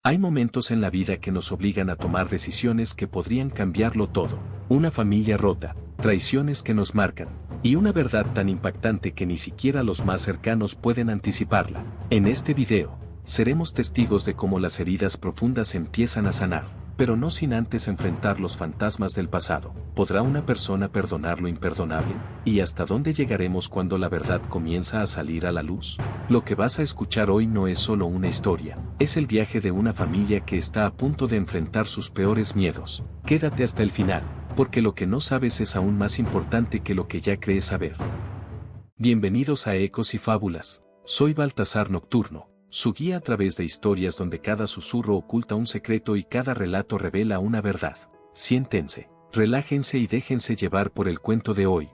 Hay momentos en la vida que nos obligan a tomar decisiones que podrían cambiarlo todo. Una familia rota, traiciones que nos marcan, y una verdad tan impactante que ni siquiera los más cercanos pueden anticiparla. En este video, seremos testigos de cómo las heridas profundas empiezan a sanar, pero no sin antes enfrentar los fantasmas del pasado. ¿Podrá una persona perdonar lo imperdonable? ¿Y hasta dónde llegaremos cuando la verdad comienza a salir a la luz? Lo que vas a escuchar hoy no es solo una historia, es el viaje de una familia que está a punto de enfrentar sus peores miedos. Quédate hasta el final, porque lo que no sabes es aún más importante que lo que ya crees saber. Bienvenidos a Ecos y Fábulas. Soy Baltasar Nocturno, su guía a través de historias donde cada susurro oculta un secreto y cada relato revela una verdad. Siéntense, relájense y déjense llevar por el cuento de hoy.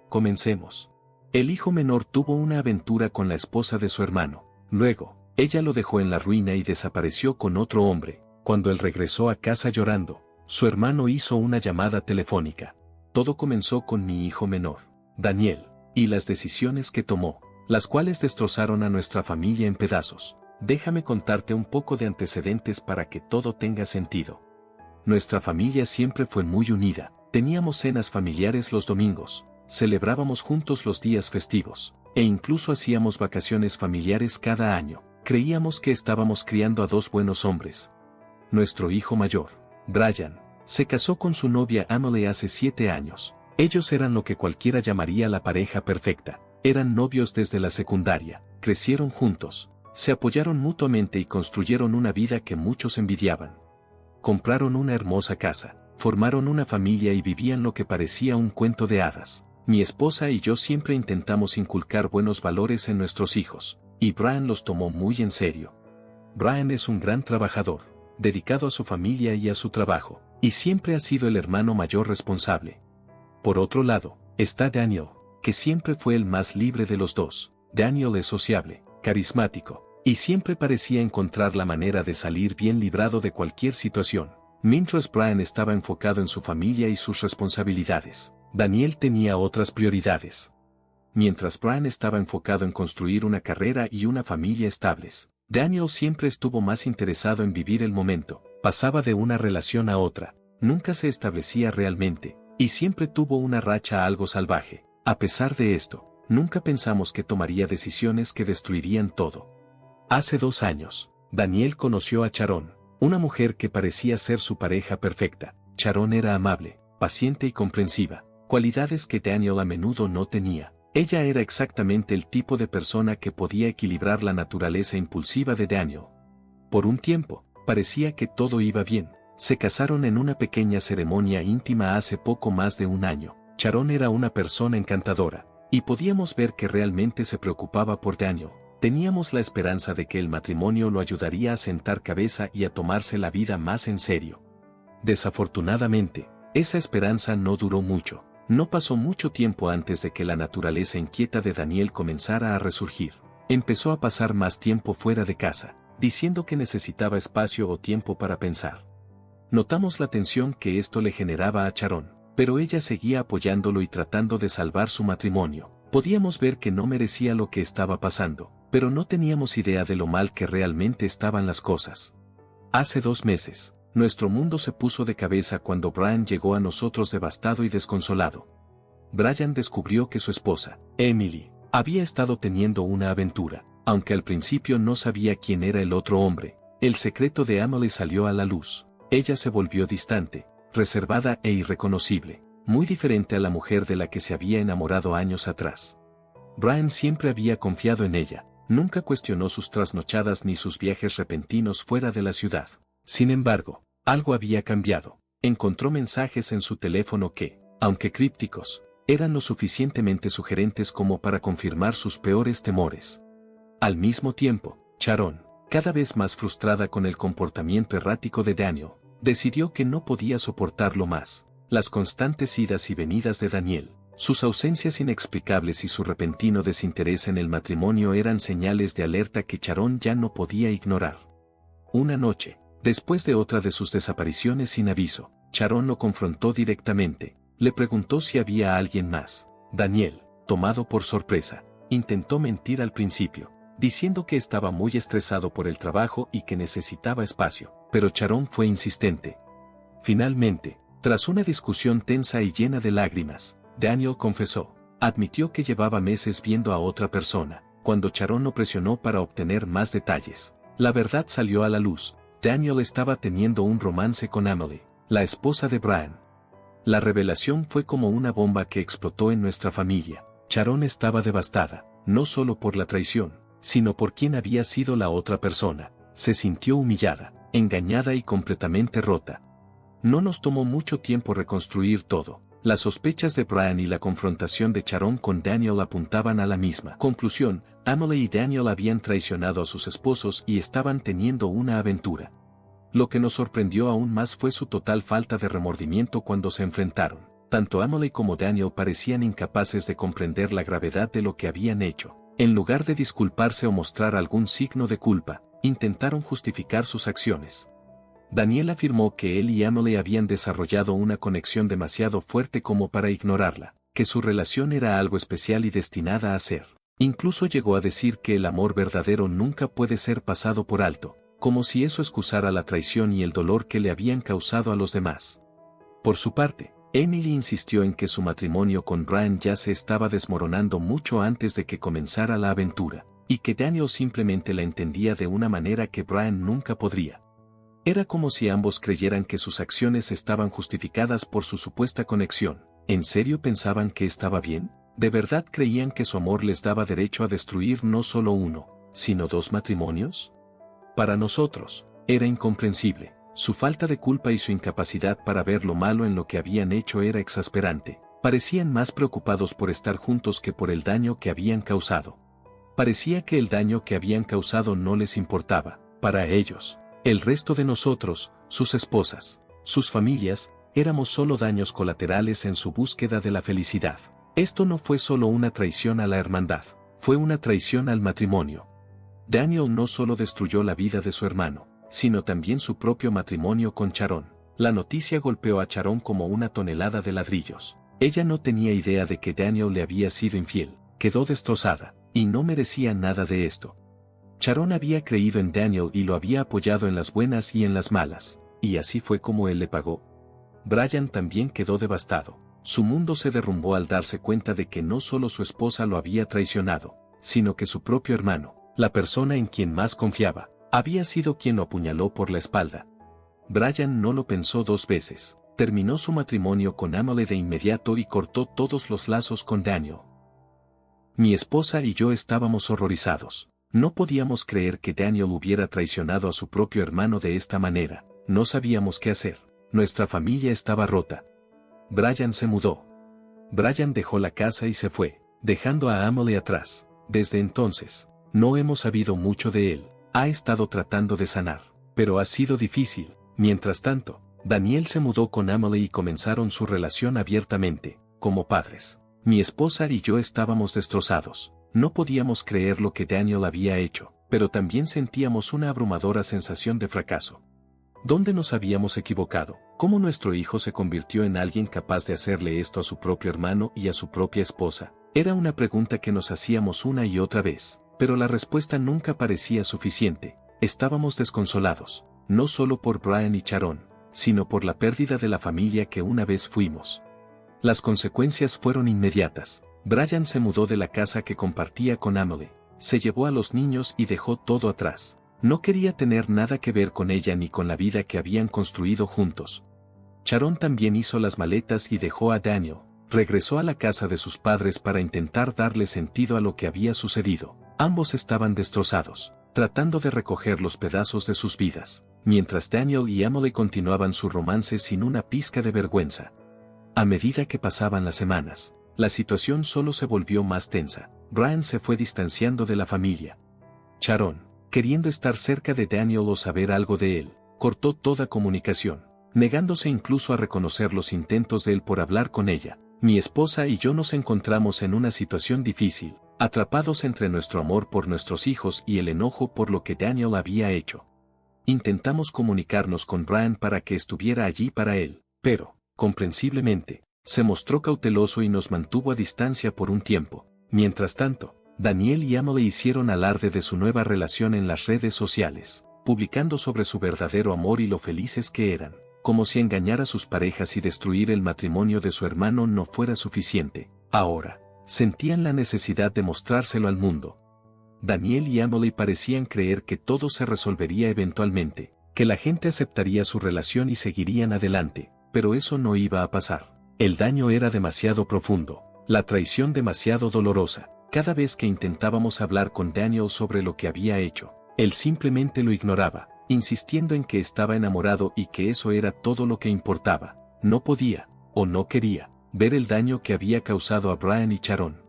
Comencemos. El hijo menor tuvo una aventura con la esposa de su hermano. Luego, ella lo dejó en la ruina y desapareció con otro hombre. Cuando él regresó a casa llorando, su hermano hizo una llamada telefónica. Todo comenzó con mi hijo menor, Daniel, y las decisiones que tomó, las cuales destrozaron a nuestra familia en pedazos. Déjame contarte un poco de antecedentes para que todo tenga sentido. Nuestra familia siempre fue muy unida. Teníamos cenas familiares los domingos, celebrábamos juntos los días festivos, e incluso hacíamos vacaciones familiares cada año. Creíamos que estábamos criando a dos buenos hombres. Nuestro hijo mayor, Brian, se casó con su novia Emily hace 7 años. Ellos eran lo que cualquiera llamaría la pareja perfecta. Eran novios desde la secundaria, crecieron juntos, se apoyaron mutuamente y construyeron una vida que muchos envidiaban. Compraron una hermosa casa, formaron una familia y vivían lo que parecía un cuento de hadas. Mi esposa y yo siempre intentamos inculcar buenos valores en nuestros hijos, y Brian los tomó muy en serio. Brian es un gran trabajador, dedicado a su familia y a su trabajo, y siempre ha sido el hermano mayor responsable. Por otro lado, está Daniel, que siempre fue el más libre de los dos. Daniel es sociable, carismático, y siempre parecía encontrar la manera de salir bien librado de cualquier situación. Mientras Brian estaba enfocado en su familia y sus responsabilidades, Daniel tenía otras prioridades. Mientras Brian estaba enfocado en construir una carrera y una familia estables, Daniel siempre estuvo más interesado en vivir el momento. Pasaba de una relación a otra, nunca se establecía realmente, y siempre tuvo una racha algo salvaje. A pesar de esto, nunca pensamos que tomaría decisiones que destruirían todo. Hace 2 años, Daniel conoció a Sharon, una mujer que parecía ser su pareja perfecta. Sharon era amable, paciente y comprensiva, cualidades que Daniel a menudo no tenía. Ella era exactamente el tipo de persona que podía equilibrar la naturaleza impulsiva de Daniel. Por un tiempo, parecía que todo iba bien. Se casaron en una pequeña ceremonia íntima hace poco más de 1 año. Sharon era una persona encantadora, y podíamos ver que realmente se preocupaba por Daniel. Teníamos la esperanza de que el matrimonio lo ayudaría a sentar cabeza y a tomarse la vida más en serio. Desafortunadamente, esa esperanza no duró mucho. No pasó mucho tiempo antes de que la naturaleza inquieta de Daniel comenzara a resurgir. Empezó a pasar más tiempo fuera de casa, diciendo que necesitaba espacio o tiempo para pensar. Notamos la tensión que esto le generaba a Sharon, pero ella seguía apoyándolo y tratando de salvar su matrimonio. Podíamos ver que no merecía lo que estaba pasando, pero no teníamos idea de lo mal que realmente estaban las cosas. Hace 2 meses, nuestro mundo se puso de cabeza cuando Brian llegó a nosotros devastado y desconsolado. Brian descubrió que su esposa, Emily, había estado teniendo una aventura. Aunque al principio no sabía quién era el otro hombre, el secreto de Emily salió a la luz. Ella se volvió distante, reservada e irreconocible, muy diferente a la mujer de la que se había enamorado años atrás. Brian siempre había confiado en ella, nunca cuestionó sus trasnochadas ni sus viajes repentinos fuera de la ciudad. Sin embargo, algo había cambiado. Encontró mensajes en su teléfono que, aunque crípticos, eran lo suficientemente sugerentes como para confirmar sus peores temores. Al mismo tiempo, Sharon, cada vez más frustrada con el comportamiento errático de Daniel, decidió que no podía soportarlo más. Las constantes idas y venidas de Daniel, sus ausencias inexplicables y su repentino desinterés en el matrimonio eran señales de alerta que Sharon ya no podía ignorar. Una noche, después de otra de sus desapariciones sin aviso, Sharon lo confrontó directamente. Le preguntó si había alguien más. Daniel, tomado por sorpresa, intentó mentir al principio. diciendo que estaba muy estresado por el trabajo y que necesitaba espacio, pero Sharon fue insistente. Finalmente, tras una discusión tensa y llena de lágrimas, Daniel confesó. Admitió que llevaba meses viendo a otra persona. Cuando Sharon lo presionó para obtener más detalles, la verdad salió a la luz. Daniel estaba teniendo un romance con Emily, la esposa de Brian. La revelación fue como una bomba que explotó en nuestra familia. Sharon estaba devastada, no solo por la traición, sino por quién había sido la otra persona. Se sintió humillada, engañada y completamente rota. No nos tomó mucho tiempo reconstruir todo. Las sospechas de Brian y la confrontación de Sharon con Daniel apuntaban a la misma conclusión. Emily y Daniel habían traicionado a sus esposos y estaban teniendo una aventura. Lo que nos sorprendió aún más fue su total falta de remordimiento cuando se enfrentaron. Tanto Emily como Daniel parecían incapaces de comprender la gravedad de lo que habían hecho. En lugar de disculparse o mostrar algún signo de culpa, intentaron justificar sus acciones. Daniel afirmó que él y Emily habían desarrollado una conexión demasiado fuerte como para ignorarla, que su relación era algo especial y destinada a ser. Incluso llegó a decir que el amor verdadero nunca puede ser pasado por alto, como si eso excusara la traición y el dolor que le habían causado a los demás. Por su parte, Emily insistió en que su matrimonio con Brian ya se estaba desmoronando mucho antes de que comenzara la aventura, y que Daniel simplemente la entendía de una manera que Brian nunca podría. Era como si ambos creyeran que sus acciones estaban justificadas por su supuesta conexión. ¿En serio pensaban que estaba bien? ¿De verdad creían que su amor les daba derecho a destruir no solo uno, sino dos matrimonios? Para nosotros, era incomprensible. Su falta de culpa y su incapacidad para ver lo malo en lo que habían hecho era exasperante. Parecían más preocupados por estar juntos que por el daño que habían causado. Parecía que el daño que habían causado no les importaba. Para ellos, el resto de nosotros, sus esposas, sus familias, éramos solo daños colaterales en su búsqueda de la felicidad. Esto no fue solo una traición a la hermandad, fue una traición al matrimonio. Daniel no solo destruyó la vida de su hermano, sino también su propio matrimonio con Sharon. La noticia golpeó a Sharon como una tonelada de ladrillos. Ella no tenía idea de que Daniel le había sido infiel, quedó destrozada, y no merecía nada de esto. Sharon había creído en Daniel y lo había apoyado en las buenas y en las malas, y así fue como él le pagó. Brian también quedó devastado. Su mundo se derrumbó al darse cuenta de que no solo su esposa lo había traicionado, sino que su propio hermano, la persona en quien más confiaba, había sido quien lo apuñaló por la espalda. Brian no lo pensó dos veces. Terminó su matrimonio con Emily de inmediato y cortó todos los lazos con Daniel. Mi esposa y yo estábamos horrorizados. No podíamos creer que Daniel hubiera traicionado a su propio hermano de esta manera. No sabíamos qué hacer. Nuestra familia estaba rota. Brian se mudó. Brian dejó la casa y se fue, dejando a Emily atrás. Desde entonces, no hemos sabido mucho de él. Ha estado tratando de sanar, pero ha sido difícil. Mientras tanto, Daniel se mudó con Emily y comenzaron su relación abiertamente, como padres. Mi esposa y yo estábamos destrozados. No podíamos creer lo que Daniel había hecho, pero también sentíamos una abrumadora sensación de fracaso. ¿Dónde nos habíamos equivocado? ¿Cómo nuestro hijo se convirtió en alguien capaz de hacerle esto a su propio hermano y a su propia esposa? Era una pregunta que nos hacíamos una y otra vez, pero la respuesta nunca parecía suficiente. Estábamos desconsolados, no solo por Brian y Sharon, sino por la pérdida de la familia que una vez fuimos. Las consecuencias fueron inmediatas. Brian se mudó de la casa que compartía con Emily, se llevó a los niños y dejó todo atrás. No quería tener nada que ver con ella ni con la vida que habían construido juntos. Sharon también hizo las maletas y dejó a Daniel. Regresó a la casa de sus padres para intentar darle sentido a lo que había sucedido. Ambos estaban destrozados, tratando de recoger los pedazos de sus vidas, mientras Daniel y Emily continuaban su romance sin una pizca de vergüenza. A medida que pasaban las semanas, la situación solo se volvió más tensa. Brian se fue distanciando de la familia. Sharon, queriendo estar cerca de Daniel o saber algo de él, cortó toda comunicación, negándose incluso a reconocer los intentos de él por hablar con ella. Mi esposa y yo nos encontramos en una situación difícil, atrapados entre nuestro amor por nuestros hijos y el enojo por lo que Daniel había hecho. Intentamos comunicarnos con Brian para que estuviera allí para él, pero, comprensiblemente, se mostró cauteloso y nos mantuvo a distancia por un tiempo. Mientras tanto, Daniel y Emily hicieron alarde de su nueva relación en las redes sociales, publicando sobre su verdadero amor y lo felices que eran, como si engañar a sus parejas y destruir el matrimonio de su hermano no fuera suficiente. Ahora, sentían la necesidad de mostrárselo al mundo. Daniel y Emily parecían creer que todo se resolvería eventualmente, que la gente aceptaría su relación y seguirían adelante, pero eso no iba a pasar. El daño era demasiado profundo, la traición demasiado dolorosa. Cada vez que intentábamos hablar con Daniel sobre lo que había hecho, él simplemente lo ignoraba, insistiendo en que estaba enamorado y que eso era todo lo que importaba. No podía, o no quería, ver el daño que había causado a Brian y Sharon.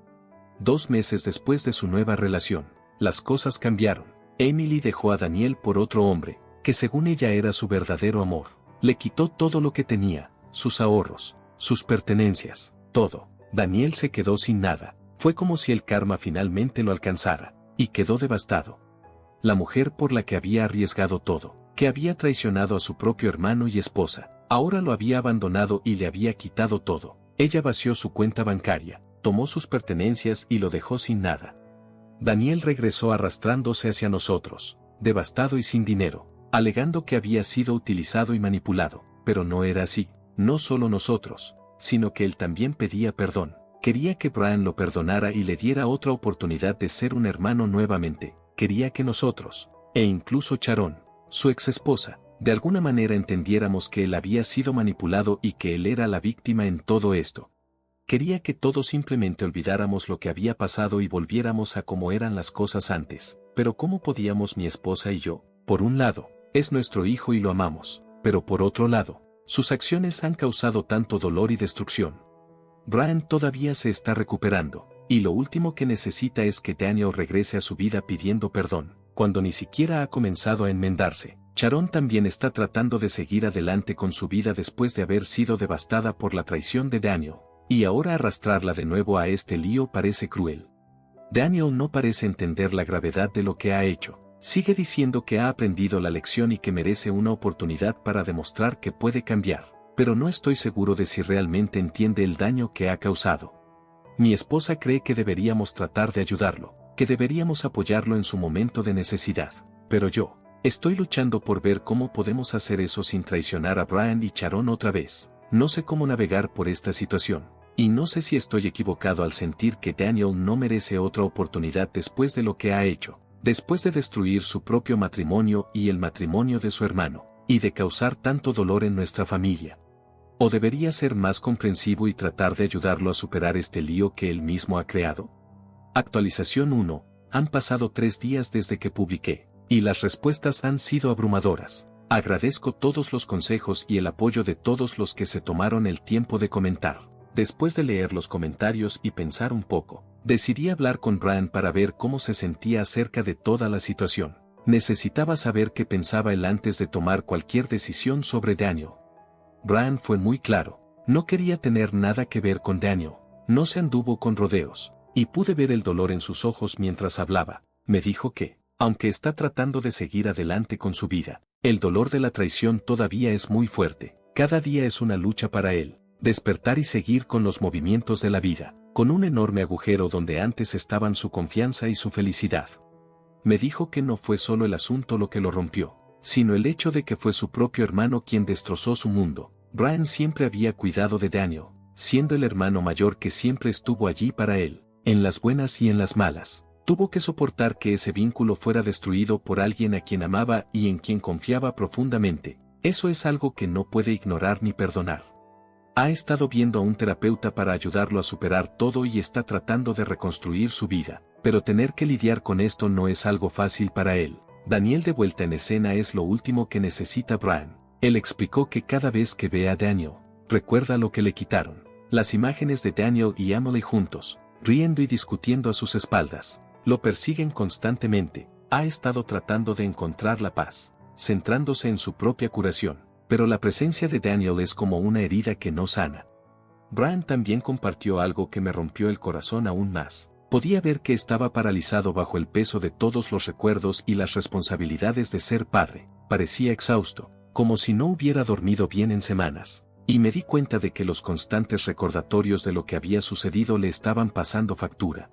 2 meses después de su nueva relación, las cosas cambiaron. Emily dejó a Daniel por otro hombre, que según ella era su verdadero amor. Le quitó todo lo que tenía, sus ahorros, sus pertenencias, todo. Daniel se quedó sin nada. Fue como si el karma finalmente lo alcanzara, y quedó devastado. La mujer por la que había arriesgado todo, que había traicionado a su propio hermano y esposa, ahora lo había abandonado y le había quitado todo. Ella vació su cuenta bancaria, tomó sus pertenencias y lo dejó sin nada. Daniel regresó arrastrándose hacia nosotros, devastado y sin dinero, alegando que había sido utilizado y manipulado, pero no era así, no solo nosotros, sino que él también pedía perdón. Quería que Brian lo perdonara y le diera otra oportunidad de ser un hermano nuevamente. Quería que nosotros, e incluso Sharon, su ex esposa, de alguna manera entendiéramos que él había sido manipulado y que él era la víctima en todo esto. Quería que todos simplemente olvidáramos lo que había pasado y volviéramos a cómo eran las cosas antes. Pero ¿cómo podíamos mi esposa y yo? Por un lado, es nuestro hijo y lo amamos, pero por otro lado, sus acciones han causado tanto dolor y destrucción. Brian todavía se está recuperando, y lo último que necesita es que Daniel regrese a su vida pidiendo perdón, cuando ni siquiera ha comenzado a enmendarse. Sharon también está tratando de seguir adelante con su vida después de haber sido devastada por la traición de Daniel, y ahora arrastrarla de nuevo a este lío parece cruel. Daniel no parece entender la gravedad de lo que ha hecho. Sigue diciendo que ha aprendido la lección y que merece una oportunidad para demostrar que puede cambiar. Pero no estoy seguro de si realmente entiende el daño que ha causado. Mi esposa cree que deberíamos tratar de ayudarlo, que deberíamos apoyarlo en su momento de necesidad. Pero yo, estoy luchando por ver cómo podemos hacer eso sin traicionar a Brian y Sharon otra vez. No sé cómo navegar por esta situación, y no sé si estoy equivocado al sentir que Daniel no merece otra oportunidad después de lo que ha hecho, después de destruir su propio matrimonio y el matrimonio de su hermano, y de causar tanto dolor en nuestra familia. ¿O debería ser más comprensivo y tratar de ayudarlo a superar este lío que él mismo ha creado? Actualización 1. Han pasado 3 días desde que publiqué, y las respuestas han sido abrumadoras. Agradezco todos los consejos y el apoyo de todos los que se tomaron el tiempo de comentar. Después de leer los comentarios y pensar un poco, decidí hablar con Brian para ver cómo se sentía acerca de toda la situación. Necesitaba saber qué pensaba él antes de tomar cualquier decisión sobre Daniel. Brian fue muy claro, no quería tener nada que ver con Daniel, no se anduvo con rodeos, y pude ver el dolor en sus ojos mientras hablaba. Me dijo que, aunque está tratando de seguir adelante con su vida, el dolor de la traición todavía es muy fuerte. Cada día es una lucha para él, despertar y seguir con los movimientos de la vida, con un enorme agujero donde antes estaban su confianza y su felicidad. Me dijo que no fue solo el asunto lo que lo rompió, sino el hecho de que fue su propio hermano quien destrozó su mundo. Brian siempre había cuidado de Daniel, siendo el hermano mayor que siempre estuvo allí para él, en las buenas y en las malas. Tuvo que soportar que ese vínculo fuera destruido por alguien a quien amaba y en quien confiaba profundamente. Eso es algo que no puede ignorar ni perdonar. Ha estado viendo a un terapeuta para ayudarlo a superar todo y está tratando de reconstruir su vida, pero tener que lidiar con esto no es algo fácil para él. Daniel de vuelta en escena es lo último que necesita Brian. Él explicó que cada vez que ve a Daniel, recuerda lo que le quitaron. Las imágenes de Daniel y Emily juntos, riendo y discutiendo a sus espaldas, lo persiguen constantemente. Ha estado tratando de encontrar la paz, centrándose en su propia curación, pero la presencia de Daniel es como una herida que no sana. Brian también compartió algo que me rompió el corazón aún más. Podía ver que estaba paralizado bajo el peso de todos los recuerdos y las responsabilidades de ser padre. Parecía exhausto, como si no hubiera dormido bien en semanas. Y me di cuenta de que los constantes recordatorios de lo que había sucedido le estaban pasando factura.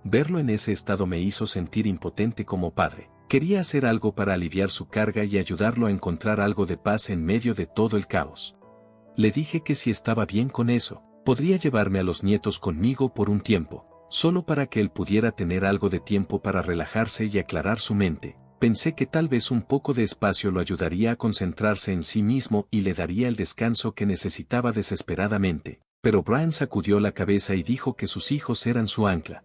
Verlo en ese estado me hizo sentir impotente como padre. Quería hacer algo para aliviar su carga y ayudarlo a encontrar algo de paz en medio de todo el caos. Le dije que si estaba bien con eso, podría llevarme a los nietos conmigo por un tiempo, solo para que él pudiera tener algo de tiempo para relajarse y aclarar su mente. Pensé que tal vez un poco de espacio lo ayudaría a concentrarse en sí mismo y le daría el descanso que necesitaba desesperadamente, pero Brian sacudió la cabeza y dijo que sus hijos eran su ancla.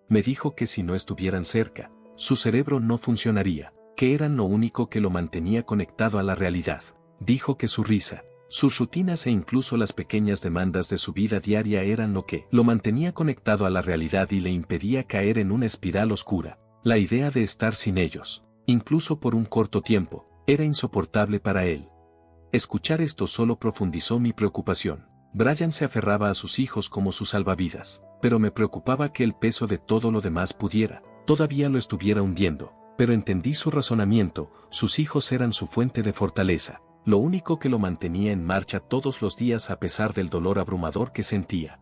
Me dijo que si no estuvieran cerca, su cerebro no funcionaría, que eran lo único que lo mantenía conectado a la realidad. Dijo que su risa, sus rutinas e incluso las pequeñas demandas de su vida diaria eran lo que lo mantenía conectado a la realidad y le impedía caer en una espiral oscura. La idea de estar sin ellos, incluso por un corto tiempo, era insoportable para él. Escuchar esto solo profundizó mi preocupación. Brian se aferraba a sus hijos como sus salvavidas, pero me preocupaba que el peso de todo lo demás todavía lo estuviera hundiendo. Pero entendí su razonamiento, sus hijos eran su fuente de fortaleza, lo único que lo mantenía en marcha todos los días a pesar del dolor abrumador que sentía.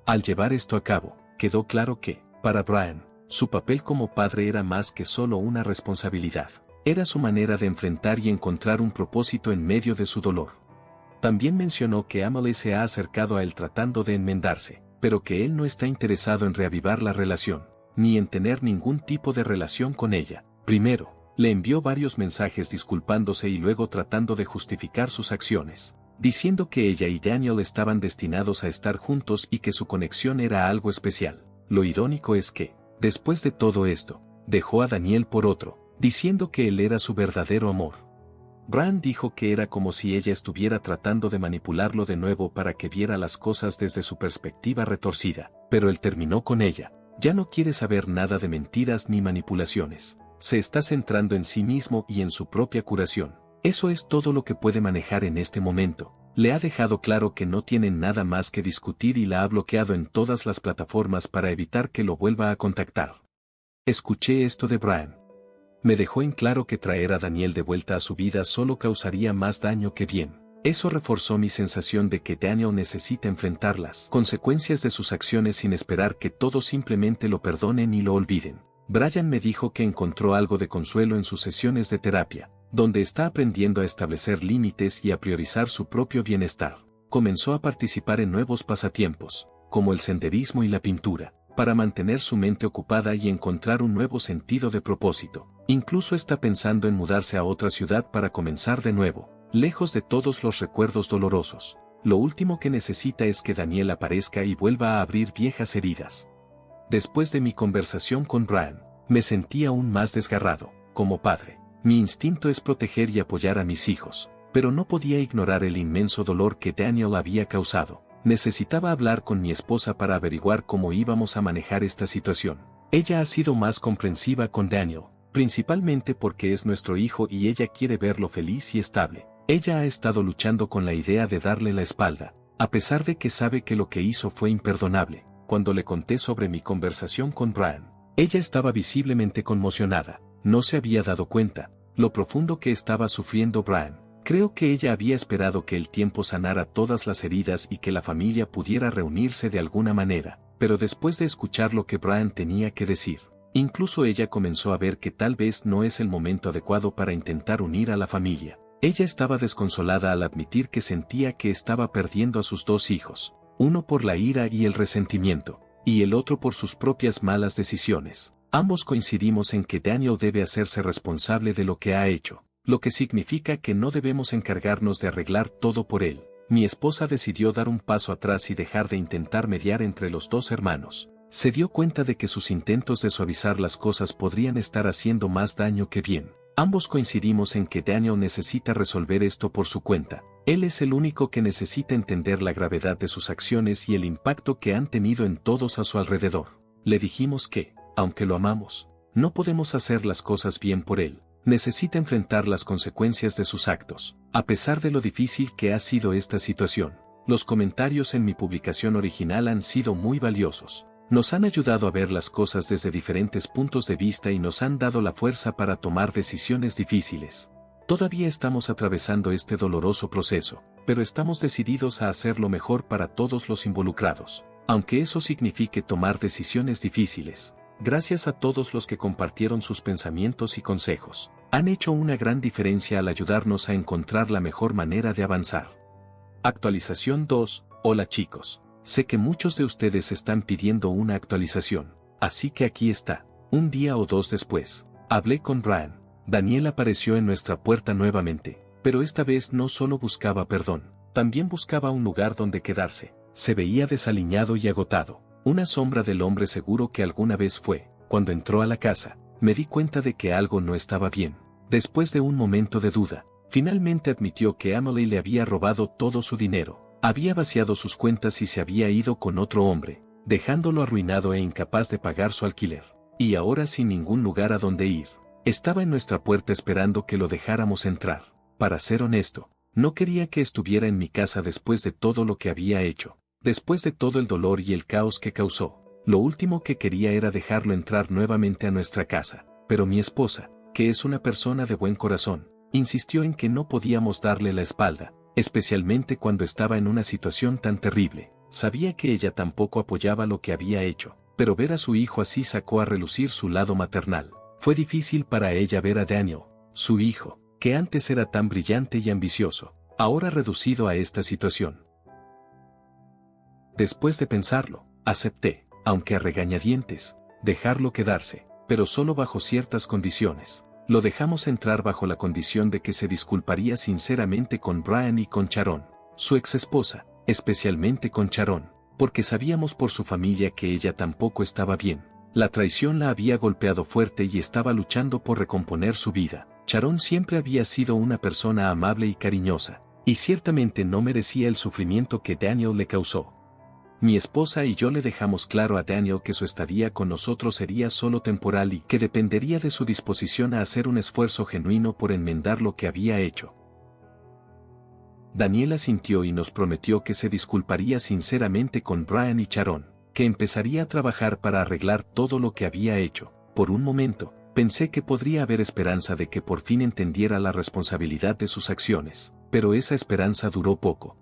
Al llevar esto a cabo, quedó claro que, para Brian, su papel como padre era más que solo una responsabilidad. Era su manera de enfrentar y encontrar un propósito en medio de su dolor. También mencionó que Emily se ha acercado a él tratando de enmendarse, pero que él no está interesado en reavivar la relación, ni en tener ningún tipo de relación con ella. Primero, le envió varios mensajes disculpándose y luego tratando de justificar sus acciones, diciendo que ella y Daniel estaban destinados a estar juntos y que su conexión era algo especial. Lo irónico es que, después de todo esto, dejó a Daniel por otro, diciendo que él era su verdadero amor. Brian dijo que era como si ella estuviera tratando de manipularlo de nuevo para que viera las cosas desde su perspectiva retorcida, pero él terminó con ella. Ya no quiere saber nada de mentiras ni manipulaciones. Se está centrando en sí mismo y en su propia curación. Eso es todo lo que puede manejar en este momento. Le ha dejado claro que no tienen nada más que discutir y la ha bloqueado en todas las plataformas para evitar que lo vuelva a contactar. Escuché esto de Brian. Me dejó en claro que traer a Daniel de vuelta a su vida solo causaría más daño que bien. Eso reforzó mi sensación de que Daniel necesita enfrentar las consecuencias de sus acciones sin esperar que todos simplemente lo perdonen y lo olviden. Brian me dijo que encontró algo de consuelo en sus sesiones de terapia, donde está aprendiendo a establecer límites y a priorizar su propio bienestar. Comenzó a participar en nuevos pasatiempos, como el senderismo y la pintura, para mantener su mente ocupada y encontrar un nuevo sentido de propósito. Incluso está pensando en mudarse a otra ciudad para comenzar de nuevo, lejos de todos los recuerdos dolorosos. Lo último que necesita es que Daniel aparezca y vuelva a abrir viejas heridas. Después de mi conversación con Brian, me sentí aún más desgarrado. Como padre, mi instinto es proteger y apoyar a mis hijos, pero no podía ignorar el inmenso dolor que Daniel había causado. Necesitaba hablar con mi esposa para averiguar cómo íbamos a manejar esta situación. Ella ha sido más comprensiva con Daniel, principalmente porque es nuestro hijo y ella quiere verlo feliz y estable. Ella ha estado luchando con la idea de darle la espalda, a pesar de que sabe que lo que hizo fue imperdonable. Cuando le conté sobre mi conversación con Brian, ella estaba visiblemente conmocionada. No se había dado cuenta lo profundo que estaba sufriendo Brian. Creo que ella había esperado que el tiempo sanara todas las heridas y que la familia pudiera reunirse de alguna manera, pero después de escuchar lo que Brian tenía que decir, incluso ella comenzó a ver que tal vez no es el momento adecuado para intentar unir a la familia. Ella estaba desconsolada al admitir que sentía que estaba perdiendo a sus dos hijos, uno por la ira y el resentimiento, y el otro por sus propias malas decisiones. Ambos coincidimos en que Daniel debe hacerse responsable de lo que ha hecho, lo que significa que no debemos encargarnos de arreglar todo por él. Mi esposa decidió dar un paso atrás y dejar de intentar mediar entre los dos hermanos. Se dio cuenta de que sus intentos de suavizar las cosas podrían estar haciendo más daño que bien. Ambos coincidimos en que Daniel necesita resolver esto por su cuenta. Él es el único que necesita entender la gravedad de sus acciones y el impacto que han tenido en todos a su alrededor. Le dijimos que, aunque lo amamos, no podemos hacer las cosas bien por él. Necesita enfrentar las consecuencias de sus actos. A pesar de lo difícil que ha sido esta situación, los comentarios en mi publicación original han sido muy valiosos. Nos han ayudado a ver las cosas desde diferentes puntos de vista y nos han dado la fuerza para tomar decisiones difíciles. Todavía estamos atravesando este doloroso proceso, pero estamos decididos a hacer lo mejor para todos los involucrados. Aunque eso signifique tomar decisiones difíciles, Gracias a todos los que compartieron sus pensamientos y consejos. Han hecho una gran diferencia al ayudarnos a encontrar la mejor manera de avanzar. Actualización 2. Hola chicos. Sé que muchos de ustedes están pidiendo una actualización, así que aquí está. Un día o dos después, hablé con Brian. Daniel apareció en nuestra puerta nuevamente, pero esta vez no solo buscaba perdón, también buscaba un lugar donde quedarse. Se veía desaliñado y agotado, una sombra del hombre seguro que alguna vez fue. Cuando entró a la casa, me di cuenta de que algo no estaba bien. Después de un momento de duda, finalmente admitió que Emily le había robado todo su dinero, había vaciado sus cuentas y se había ido con otro hombre, dejándolo arruinado e incapaz de pagar su alquiler. Y ahora sin ningún lugar a donde ir. Estaba en nuestra puerta esperando que lo dejáramos entrar. Para ser honesto, no quería que estuviera en mi casa después de todo lo que había hecho, después de todo el dolor y el caos que causó. Lo último que quería era dejarlo entrar nuevamente a nuestra casa, pero mi esposa, que es una persona de buen corazón, insistió en que no podíamos darle la espalda, especialmente cuando estaba en una situación tan terrible. Sabía que ella tampoco apoyaba lo que había hecho, pero ver a su hijo así sacó a relucir su lado maternal. Fue difícil para ella ver a Daniel, su hijo, que antes era tan brillante y ambicioso, ahora reducido a esta situación. Después de pensarlo, acepté, aunque a regañadientes, dejarlo quedarse, pero solo bajo ciertas condiciones. Lo dejamos entrar bajo la condición de que se disculparía sinceramente con Brian y con Sharon, su ex esposa, especialmente con Sharon, porque sabíamos por su familia que ella tampoco estaba bien. La traición la había golpeado fuerte y estaba luchando por recomponer su vida. Sharon siempre había sido una persona amable y cariñosa, y ciertamente no merecía el sufrimiento que Daniel le causó. Mi esposa y yo le dejamos claro a Daniel que su estadía con nosotros sería solo temporal y que dependería de su disposición a hacer un esfuerzo genuino por enmendar lo que había hecho. Daniel asintió y nos prometió que se disculparía sinceramente con Brian y Sharon, que empezaría a trabajar para arreglar todo lo que había hecho. Por un momento, pensé que podría haber esperanza de que por fin entendiera la responsabilidad de sus acciones, pero esa esperanza duró poco.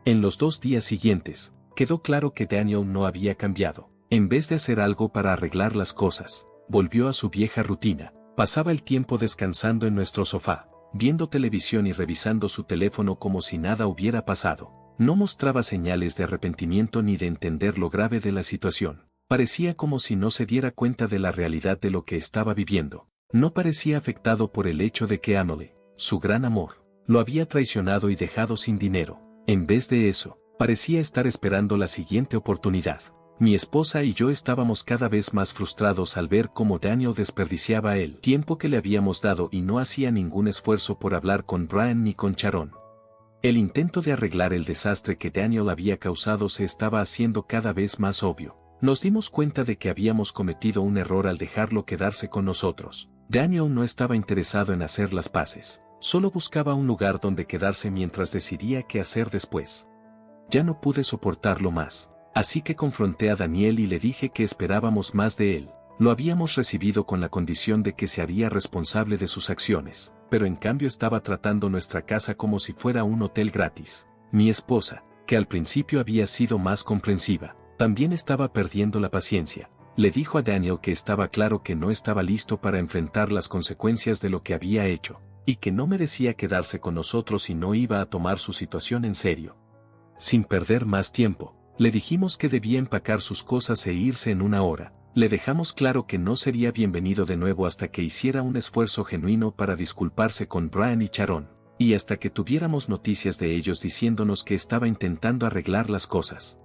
En los 2 días siguientes, quedó claro que Daniel no había cambiado. En vez de hacer algo para arreglar las cosas, volvió a su vieja rutina. Pasaba el tiempo descansando en nuestro sofá, viendo televisión y revisando su teléfono como si nada hubiera pasado. No mostraba señales de arrepentimiento ni de entender lo grave de la situación. Parecía como si no se diera cuenta de la realidad de lo que estaba viviendo. No parecía afectado por el hecho de que Emily, su gran amor, lo había traicionado y dejado sin dinero. En vez de eso, parecía estar esperando la siguiente oportunidad. Mi esposa y yo estábamos cada vez más frustrados al ver cómo Daniel desperdiciaba el tiempo que le habíamos dado y no hacía ningún esfuerzo por hablar con Brian ni con Sharon. El intento de arreglar el desastre que Daniel había causado se estaba haciendo cada vez más obvio. Nos dimos cuenta de que habíamos cometido un error al dejarlo quedarse con nosotros. Daniel no estaba interesado en hacer las paces, solo buscaba un lugar donde quedarse mientras decidía qué hacer después. Ya no pude soportarlo más. Así que confronté a Daniel y le dije que esperábamos más de él. Lo habíamos recibido con la condición de que se haría responsable de sus acciones, pero en cambio estaba tratando nuestra casa como si fuera un hotel gratis. Mi esposa, que al principio había sido más comprensiva, también estaba perdiendo la paciencia. Le dijo a Daniel que estaba claro que no estaba listo para enfrentar las consecuencias de lo que había hecho, y que no merecía quedarse con nosotros y no iba a tomar su situación en serio. Sin perder más tiempo, le dijimos que debía empacar sus cosas e irse en 1 hora. Le dejamos claro que no sería bienvenido de nuevo hasta que hiciera un esfuerzo genuino para disculparse con Brian y Sharon, y hasta que tuviéramos noticias de ellos diciéndonos que estaba intentando arreglar las cosas.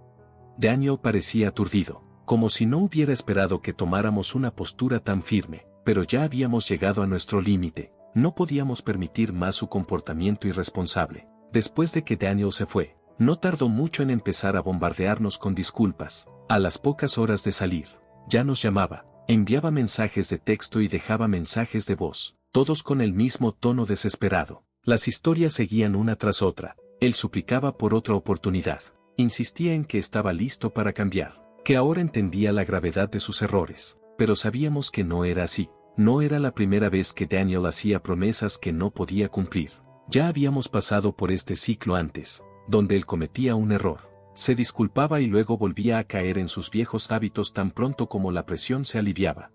Daniel parecía aturdido, como si no hubiera esperado que tomáramos una postura tan firme, pero ya habíamos llegado a nuestro límite, no podíamos permitir más su comportamiento irresponsable. Después de que Daniel se fue, no tardó mucho en empezar a bombardearnos con disculpas. A las pocas horas de salir, ya nos llamaba, enviaba mensajes de texto y dejaba mensajes de voz, todos con el mismo tono desesperado. Las historias seguían una tras otra. Él suplicaba por otra oportunidad. Insistía en que estaba listo para cambiar, que ahora entendía la gravedad de sus errores, pero sabíamos que no era así. No era la primera vez que Daniel hacía promesas que no podía cumplir. Ya habíamos pasado por este ciclo antes, donde él cometía un error, Se disculpaba y luego volvía a caer en sus viejos hábitos tan pronto como la presión se aliviaba.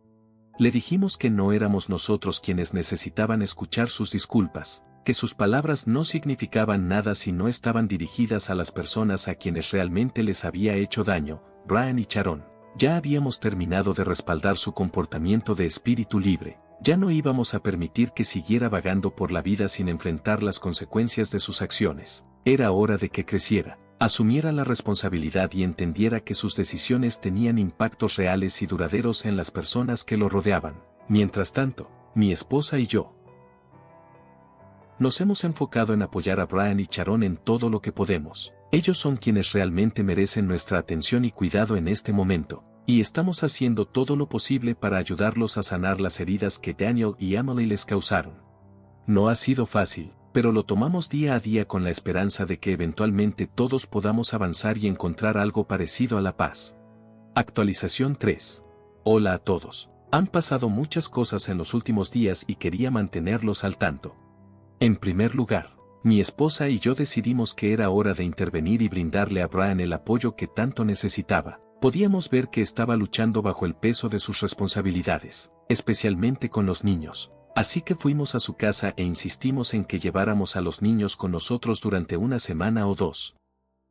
Le dijimos que no éramos nosotros quienes necesitaban escuchar sus disculpas, que sus palabras no significaban nada si no estaban dirigidas a las personas a quienes realmente les había hecho daño. Brian y Sharon. Ya habíamos terminado de respaldar su comportamiento de espíritu libre. Ya no íbamos a permitir que siguiera vagando por la vida sin enfrentar las consecuencias de sus acciones. Era hora de que creciera, asumiera la responsabilidad y entendiera que sus decisiones tenían impactos reales y duraderos en las personas que lo rodeaban. Mientras tanto, mi esposa y yo nos hemos enfocado en apoyar a Brian y Sharon en todo lo que podemos. Ellos son quienes realmente merecen nuestra atención y cuidado en este momento, y estamos haciendo todo lo posible para ayudarlos a sanar las heridas que Daniel y Emily les causaron. No ha sido fácil, pero lo tomamos día a día con la esperanza de que eventualmente todos podamos avanzar y encontrar algo parecido a la paz. Actualización 3. Hola a todos. Han pasado muchas cosas en los últimos días y quería mantenerlos al tanto. En primer lugar, mi esposa y yo decidimos que era hora de intervenir y brindarle a Brian el apoyo que tanto necesitaba. Podíamos ver que estaba luchando bajo el peso de sus responsabilidades, especialmente con los niños. Así que fuimos a su casa e insistimos en que lleváramos a los niños con nosotros durante una semana o dos.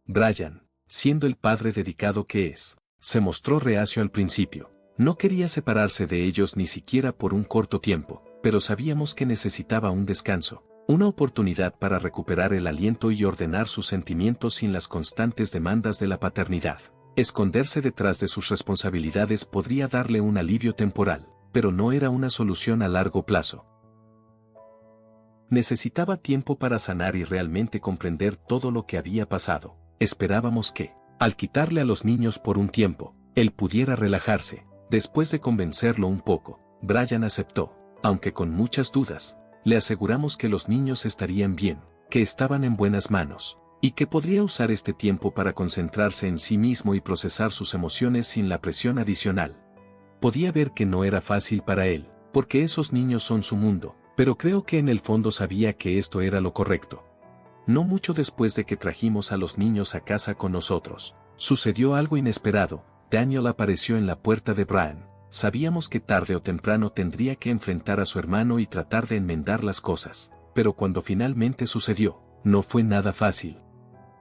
Brian, siendo el padre dedicado que es, se mostró reacio al principio. No quería separarse de ellos ni siquiera por un corto tiempo, pero sabíamos que necesitaba un descanso. Una oportunidad para recuperar el aliento y ordenar sus sentimientos sin las constantes demandas de la paternidad. Esconderse detrás de sus responsabilidades podría darle un alivio temporal, pero no era una solución a largo plazo. Necesitaba tiempo para sanar y realmente comprender todo lo que había pasado. Esperábamos que, al quitarle a los niños por un tiempo, él pudiera relajarse. Después de convencerlo un poco, Brian aceptó, aunque con muchas dudas. Le aseguramos que los niños estarían bien, que estaban en buenas manos, y que podría usar este tiempo para concentrarse en sí mismo y procesar sus emociones sin la presión adicional. Podía ver que no era fácil para él, porque esos niños son su mundo, pero creo que en el fondo sabía que esto era lo correcto. No mucho después de que trajimos a los niños a casa con nosotros, sucedió algo inesperado. Daniel apareció en la puerta de Brian. Sabíamos que tarde o temprano tendría que enfrentar a su hermano y tratar de enmendar las cosas, pero cuando finalmente sucedió, no fue nada fácil.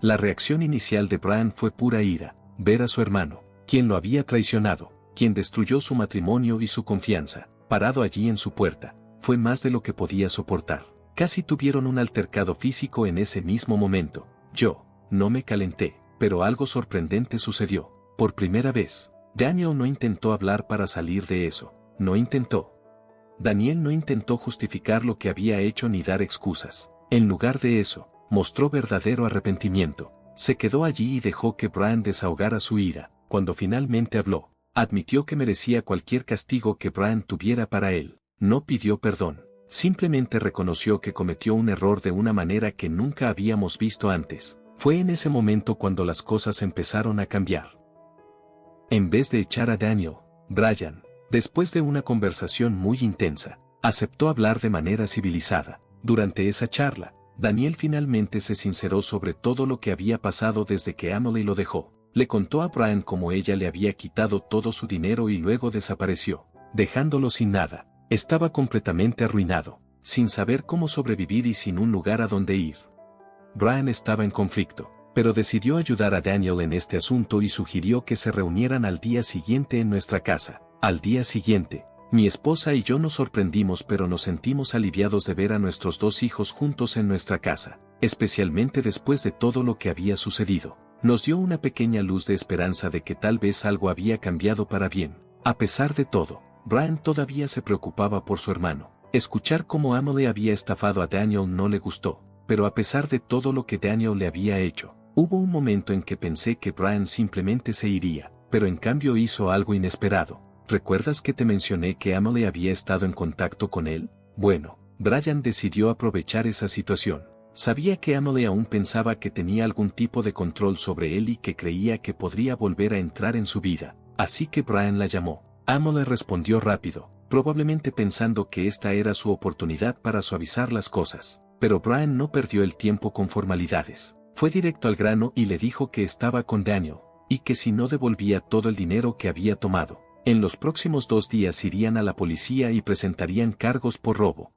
La reacción inicial de Brian fue pura ira, ver a su hermano, quien lo había traicionado, quien destruyó su matrimonio y su confianza, parado allí en su puerta, fue más de lo que podía soportar. Casi tuvieron un altercado físico en ese mismo momento. Yo, no me calenté, pero algo sorprendente sucedió. Por primera vez, Daniel no intentó hablar para salir de eso, no intentó. Daniel no intentó justificar lo que había hecho ni dar excusas. En lugar de eso, mostró verdadero arrepentimiento. Se quedó allí y dejó que Brian desahogara su ira. Cuando finalmente habló, admitió que merecía cualquier castigo que Brian tuviera para él. No pidió perdón, simplemente reconoció que cometió un error de una manera que nunca habíamos visto antes. Fue en ese momento cuando las cosas empezaron a cambiar. En vez de echar a Daniel, Brian, después de una conversación muy intensa, aceptó hablar de manera civilizada. Durante esa charla, Daniel finalmente se sinceró sobre todo lo que había pasado desde que Emily lo dejó. Le contó a Brian cómo ella le había quitado todo su dinero y luego desapareció, dejándolo sin nada. Estaba completamente arruinado, sin saber cómo sobrevivir y sin un lugar a donde ir. Brian estaba en conflicto, pero decidió ayudar a Daniel en este asunto y sugirió que se reunieran al día siguiente en nuestra casa. Al día siguiente, mi esposa y yo nos sorprendimos pero nos sentimos aliviados de ver a nuestros dos hijos juntos en nuestra casa, especialmente después de todo lo que había sucedido. Nos dio una pequeña luz de esperanza de que tal vez algo había cambiado para bien. A pesar de todo, Brian todavía se preocupaba por su hermano. Escuchar cómo Emily había estafado a Daniel no le gustó, pero a pesar de todo lo que Daniel le había hecho, hubo un momento en que pensé que Brian simplemente se iría, pero en cambio hizo algo inesperado. ¿Recuerdas que te mencioné que Emily había estado en contacto con él? Bueno, Brian decidió aprovechar esa situación. Sabía que Emily aún pensaba que tenía algún tipo de control sobre él y que creía que podría volver a entrar en su vida, así que Brian la llamó. Emily respondió rápido, probablemente pensando que esta era su oportunidad para suavizar las cosas, pero Brian no perdió el tiempo con formalidades. Fue directo al grano y le dijo que estaba con Daniel, y que si no devolvía todo el dinero que había tomado, en los próximos 2 días irían a la policía y presentarían cargos por robo.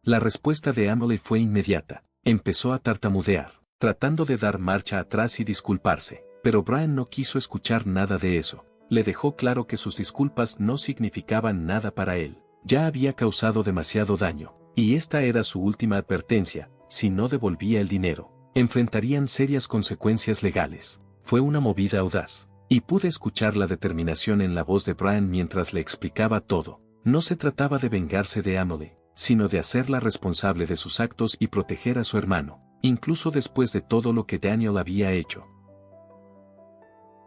La respuesta de Emily fue inmediata. Empezó a tartamudear, tratando de dar marcha atrás y disculparse, pero Brian no quiso escuchar nada de eso. Le dejó claro que sus disculpas no significaban nada para él. Ya había causado demasiado daño, y esta era su última advertencia: si no devolvía el dinero, enfrentarían serias consecuencias legales. Fue una movida audaz, y pude escuchar la determinación en la voz de Brian mientras le explicaba todo. No se trataba de vengarse de Emily, sino de hacerla responsable de sus actos y proteger a su hermano, incluso después de todo lo que Daniel había hecho.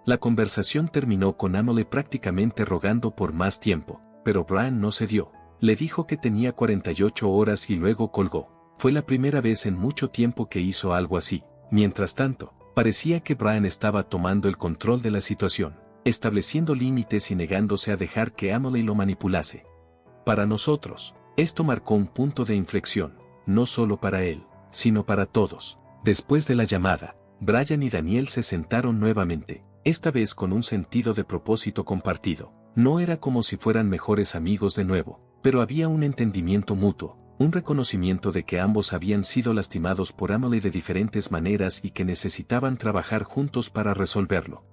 La conversación terminó con Emily prácticamente rogando por más tiempo, pero Brian no cedió. Le dijo que tenía 48 horas y luego colgó. Fue la primera vez en mucho tiempo que hizo algo así. Mientras tanto, parecía que Brian estaba tomando el control de la situación, estableciendo límites y negándose a dejar que Emily lo manipulase. Para nosotros, esto marcó un punto de inflexión, no solo para él, sino para todos. Después de la llamada, Brian y Daniel se sentaron nuevamente, esta vez con un sentido de propósito compartido. No era como si fueran mejores amigos de nuevo, pero había un entendimiento mutuo, un reconocimiento de que ambos habían sido lastimados por Emily de diferentes maneras y que necesitaban trabajar juntos para resolverlo.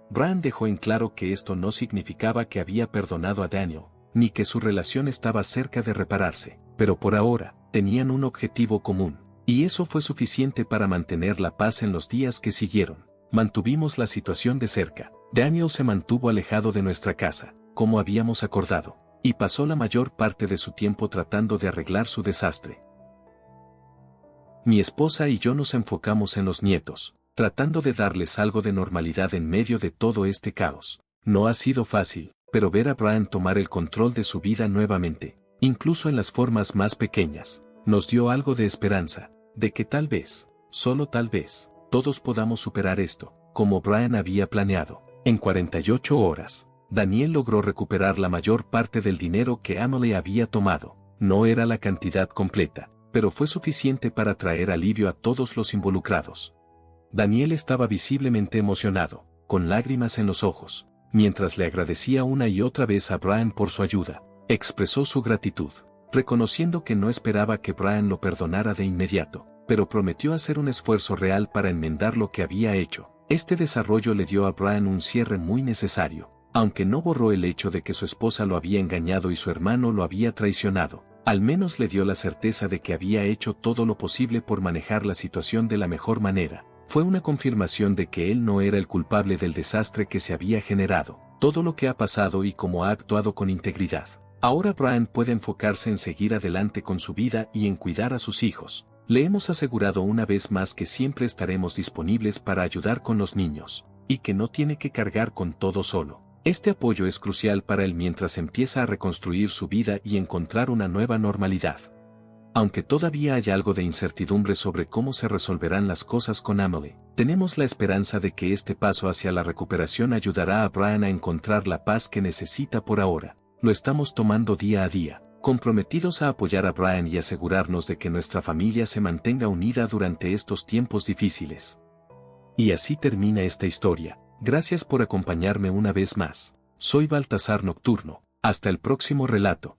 Brian dejó en claro que esto no significaba que había perdonado a Daniel, ni que su relación estaba cerca de repararse, pero por ahora, tenían un objetivo común, y eso fue suficiente para mantener la paz en los días que siguieron. Mantuvimos la situación de cerca. Daniel se mantuvo alejado de nuestra casa, como habíamos acordado, y pasó la mayor parte de su tiempo tratando de arreglar su desastre. Mi esposa y yo nos enfocamos en los nietos, tratando de darles algo de normalidad en medio de todo este caos. No ha sido fácil, pero ver a Brian tomar el control de su vida nuevamente, incluso en las formas más pequeñas, nos dio algo de esperanza, de que tal vez, solo tal vez, todos podamos superar esto, como Brian había planeado. En 48 horas, Daniel logró recuperar la mayor parte del dinero que Emily había tomado. No era la cantidad completa, pero fue suficiente para traer alivio a todos los involucrados. Daniel estaba visiblemente emocionado, con lágrimas en los ojos, mientras le agradecía una y otra vez a Brian por su ayuda. Expresó su gratitud, reconociendo que no esperaba que Brian lo perdonara de inmediato, pero prometió hacer un esfuerzo real para enmendar lo que había hecho. Este desarrollo le dio a Brian un cierre muy necesario, aunque no borró el hecho de que su esposa lo había engañado y su hermano lo había traicionado. Al menos le dio la certeza de que había hecho todo lo posible por manejar la situación de la mejor manera. Fue una confirmación de que él no era el culpable del desastre que se había generado, todo lo que ha pasado y cómo ha actuado con integridad. Ahora Brian puede enfocarse en seguir adelante con su vida y en cuidar a sus hijos. Le hemos asegurado una vez más que siempre estaremos disponibles para ayudar con los niños, y que no tiene que cargar con todo solo. Este apoyo es crucial para él mientras empieza a reconstruir su vida y encontrar una nueva normalidad. Aunque todavía hay algo de incertidumbre sobre cómo se resolverán las cosas con Emily, tenemos la esperanza de que este paso hacia la recuperación ayudará a Brian a encontrar la paz que necesita por ahora. Lo estamos tomando día a día, comprometidos a apoyar a Brian y asegurarnos de que nuestra familia se mantenga unida durante estos tiempos difíciles. Y así termina esta historia. Gracias por acompañarme una vez más. Soy Baltasar Nocturno. Hasta el próximo relato.